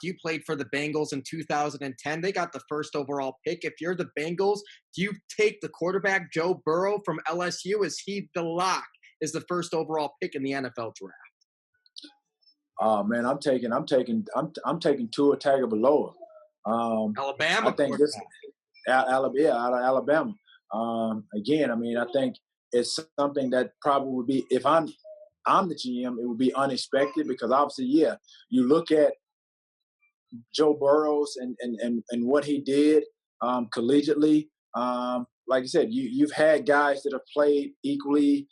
You played for the Bengals in 2010. They got the first overall pick. If you're the Bengals, do you take the quarterback Joe Burrow from LSU? Is he the lock? Is the first overall pick in the NFL draft? Oh man, I'm taking Tua Tagovalio. Alabama. I think this Alabama, out of Alabama. Again, I mean, I think it's something that probably would be, if I'm the GM, it would be unexpected because obviously, yeah, you look at Joe Burrows and what he did collegiately. Like I said, you've had guys that have played equally,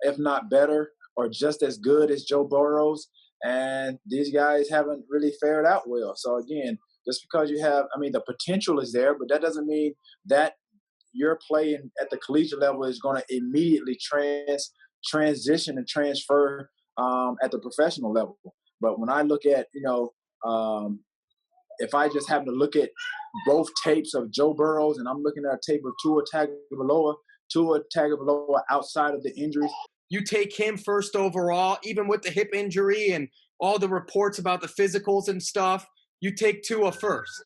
if not better, or just as good as Joe Burrows, and these guys haven't really fared out well. So again, just because you have, I mean, the potential is there, but that doesn't mean that your play at the collegiate level is going to immediately transition and transfer at the professional level. But when I look at, if I just happen to look at both tapes of Joe Burrows and I'm looking at a tape of Tua Tagovalio outside of the injuries. You take him first overall, even with the hip injury and all the reports about the physicals and stuff, you take Tua first.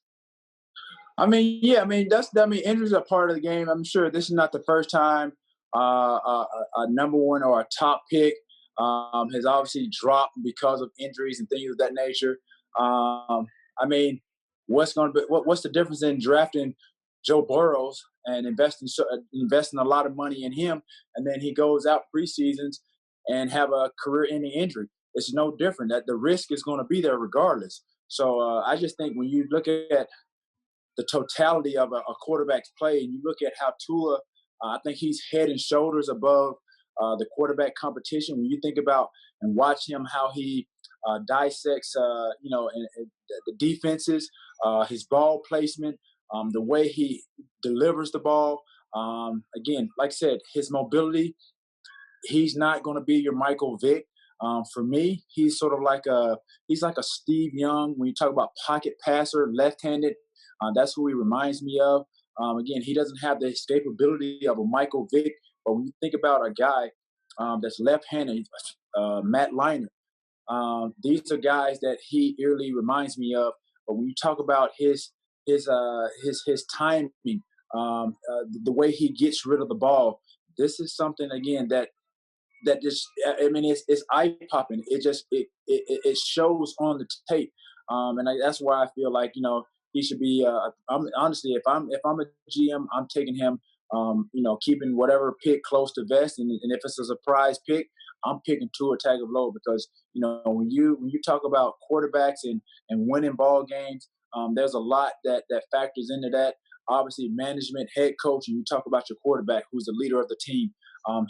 I mean, yeah, injuries are part of the game. I'm sure this is not the first time a number one or a top pick has obviously dropped because of injuries and things of that nature. I mean, what's the difference in drafting Joe Burrows and investing a lot of money in him, and then he goes out preseasons and have a career-ending injury? It's no different. That the risk is going to be there regardless. So I just think when you look at the totality of a quarterback's play, and you look at how Tua, I think he's head and shoulders above the quarterback competition. When you think about and watch him, how he dissects, the defenses, his ball placement, the way he delivers the ball. Again, like I said, his mobility, he's not going to be your Michael Vick. For me, he's sort of like a Steve Young. When you talk about pocket passer, left-handed, that's who he reminds me of. Again, he doesn't have the escapability of a Michael Vick, but when you think about a guy that's left-handed, Matt Leinart, these are guys that he eerily reminds me of. But when you talk about his timing, the way he gets rid of the ball, this is something again that just, I mean, it's eye popping. It shows on the tape, and that's why I feel like he should be. Honestly, if I'm a GM, I'm taking him. Keeping whatever pick close to vest, and if it's a surprise pick, I'm picking Tua Tagovalio because when you talk about quarterbacks and winning ball games, there's a lot that factors into that. Obviously, management, head coach, and you talk about your quarterback, who's the leader of the team.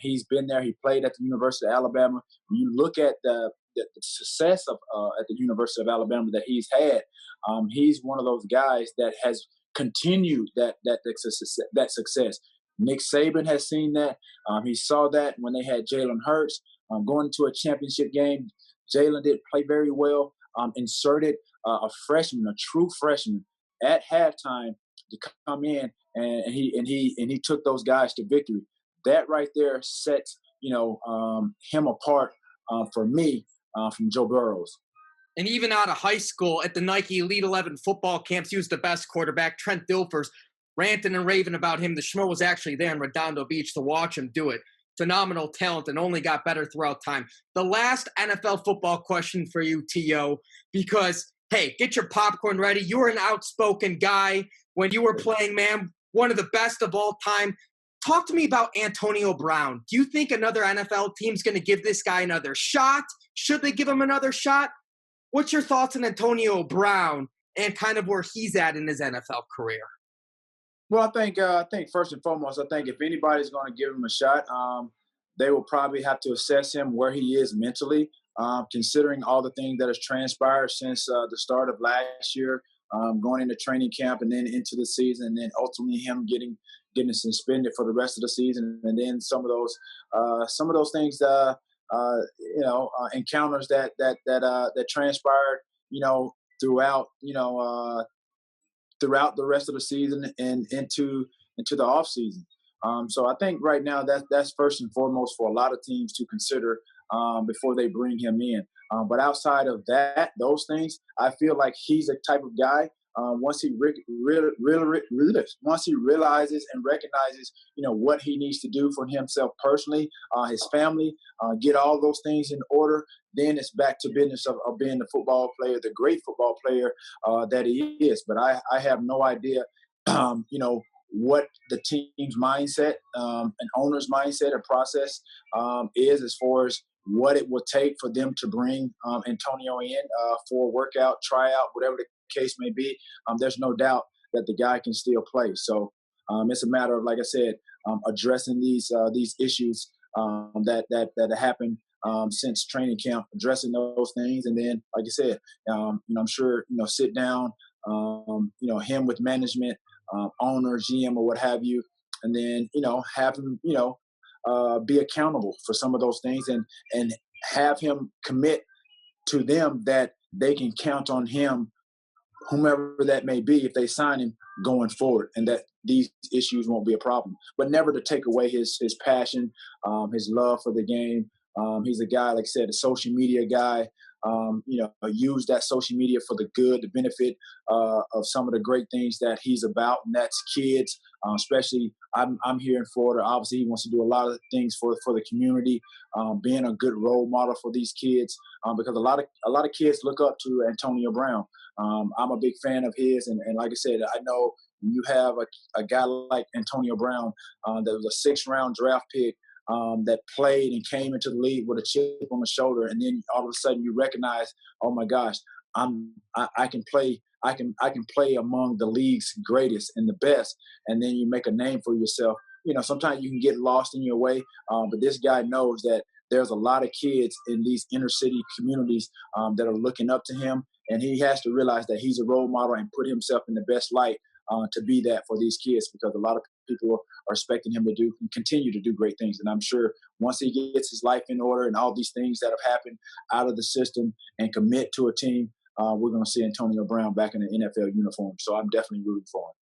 He's been there. He played at the University of Alabama. When you look at the success of at the University of Alabama that he's had, he's one of those guys that has continued that success. Nick Saban has seen that. He saw that when they had Jalen Hurts going to a championship game. Jalen did play very well. Inserted a freshman, a true freshman, at halftime to come in, and he took those guys to victory. That right there sets him apart for me from Joe Burrows. And even out of high school at the Nike Elite 11 football camps, he was the best quarterback. Trent Dilfer's ranting and raving about him. The Schmo was actually there in Redondo Beach to watch him do it. Phenomenal talent and only got better throughout time. The last NFL football question for you, T.O., because, hey, get your popcorn ready. You were an outspoken guy when you were playing, man, one of the best of all time. Talk to me about Antonio Brown. Do you think another NFL team's going to give this guy another shot? Should they give him another shot? What's your thoughts on Antonio Brown and kind of where he's at in his NFL career? Well, I think first and foremost, I think if anybody's going to give him a shot, they will probably have to assess him where he is mentally, considering all the things that has transpired since the start of last year, going into training camp and then into the season, and then ultimately him getting suspended for the rest of the season, and then some of those things, encounters that transpired, throughout the rest of the season and into the off season. So I think right now that's first and foremost for a lot of teams to consider before they bring him in. But outside of those things, I feel like he's a type of guy. Once he once he realizes and recognizes, what he needs to do for himself personally, his family, get all those things in order, then it's back to business of being the football player, the great football player that he is. But I have no idea, what the team's mindset, an owner's mindset and process is as far as what it will take for them to bring Antonio in for a workout, tryout, whatever the case may be. There's no doubt that the guy can still play. So it's a matter of, like I said, addressing these issues that happen since training camp, addressing those things, and then, like I said, I'm sure sit down, him with management, owner, GM, or what have you, and then have him be accountable for some of those things, and have him commit to them that they can count on him, whomever that may be, if they sign him going forward, and that these issues won't be a problem. But never to take away his passion, his love for the game. He's a guy, like I said, a social media guy. Use that social media for the good, the benefit of some of the great things that he's about, and that's kids. Especially, I'm here in Florida. Obviously, he wants to do a lot of things for the community, being a good role model for these kids, because a lot of kids look up to Antonio Brown. I'm a big fan of his, and like I said, I know you have a guy like Antonio Brown that was a 6th-round draft pick, that played and came into the league with a chip on the shoulder, and then all of a sudden you recognize, oh my gosh, I can play. I can play among the league's greatest and the best, and then you make a name for yourself. Sometimes you can get lost in your way, but this guy knows that there's a lot of kids in these inner city communities that are looking up to him, and he has to realize that he's a role model and put himself in the best light to be that for these kids, because a lot of people are expecting him to do and continue to do great things. And I'm sure once he gets his life in order and all these things that have happened out of the system and commit to a team, we're going to see Antonio Brown back in an NFL uniform. So I'm definitely rooting for him.